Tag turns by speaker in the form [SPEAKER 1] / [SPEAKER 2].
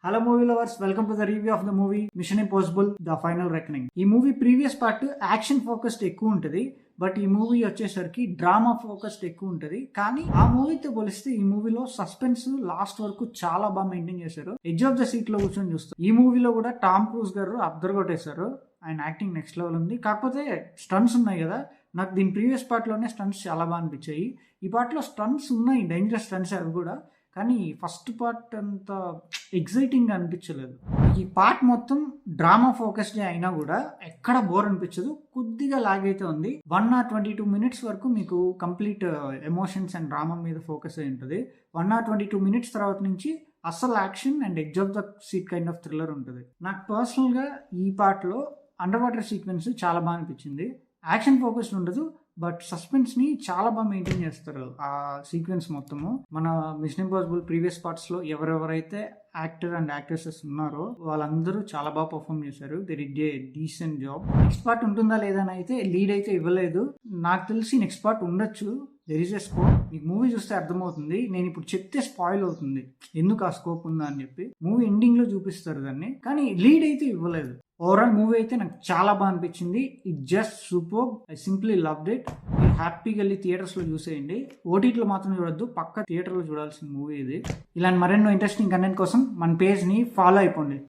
[SPEAKER 1] Hello movie lovers, welcome to the review of the movie mission impossible the final reckoning. ఈ movie previous part action focused ఎక్కువ ఉంటుంది, but ఈ movie వచ్చేసరికి drama focused ఎక్కువ ఉంటుంది. కానీ ఆ మూవీతో పోలిస్తే ఈ మూవీలో సస్పెన్స్ లాస్ట్ వరకు చాలా బాగా మెయింటైన్ చేశారు. ఎడ్జ్ ఆఫ్ ద సీట్ లో కూర్చొని చూస్తారు. ఈ మూవీలో కూడా టామ్ క్రూజ్ గారు అద్దరు కొట్టేశారు. ఆయన యాక్టింగ్ నెక్స్ట్ లెవెల్ ఉంది. కాకపోతే స్టంట్స్ ఉన్నాయి కదా, నాకు దీని ప్రీవియస్ పార్ట్లోనే స్టంట్స్ చాలా బాగా అనిపించాయి. ఈ పార్ట్లో స్టంట్స్ ఉన్నాయి, డేంజరస్ స్టంట్స్ అవి కూడా. కానీ ఫస్ట్ పార్ట్ అంత ఎగ్జైటింగ్ అనిపించలేదు. ఈ పార్ట్ మొత్తం డ్రామా ఫోకస్డ్ అయినా కూడా ఎక్కడ బోర్ అనిపించదు. కొద్దిగా లాగ్ అయితే ఉంది. 1 or 22 minutes వరకు మీకు కంప్లీట్ ఎమోషన్స్ అండ్ డ్రామా మీద ఫోకస్ అయి ఉంటుంది. 1 or 22 minutes తర్వాత నుంచి అసలు action and edge of the seat kind of thriller ఉంటుంది. నాకు పర్సనల్గా ఈ పార్ట్లో అండర్ వాటర్ సీక్వెన్స్ చాలా బాగా అనిపించింది. యాక్షన్ ఫోకస్డ్ ఉండదు, బట్ సస్పెన్స్ ని చాలా బాగా మెయింటైన్ చేస్తారు ఆ సీక్వెన్స్ మొత్తము. మన మిషన్ ఇంపాసిబుల్ ప్రీవియస్ పార్ట్స్ లో ఎవరెవరైతే యాక్టర్ అండ్ యాక్ట్రెసెస్ ఉన్నారో వాళ్ళందరూ చాలా బాగా పర్ఫామ్ చేశారు. They did a decent job. Next part ఉంటుందా లేదా అని అయితే లీడ్ అయితే ఇవ్వలేదు. నాకు తెలిసి నెక్స్ట్ పార్ట్ ఉండొచ్చు. There is a scope. మీకు మూవీ చూస్తే అర్థమవుతుంది. నేను ఇప్పుడు చెప్తే స్పాయిల్ అవుతుంది ఎందుకు ఆ స్కోప్ ఉందా అని చెప్పి. మూవీ ఎండింగ్ లో చూపిస్తారు దాన్ని, కానీ లీడ్ అయితే ఇవ్వలేదు. ఓవరాల్ మూవీ అయితే నాకు చాలా బాగా అనిపించింది. It just super. I simply loved it. మీరు హ్యాపీగా వెళ్ళి థియేటర్స్ లో చూసేయండి. ఓటీటీలో మాత్రం చూడొద్దు, పక్క థియేటర్ లో చూడాల్సిన మూవీ ఇది. ఇలాంటి మరెన్నో ఇంట్రెస్టింగ్ కంటెంట్ కోసం మన పేజ్ ని ఫాలో అయిపోండి.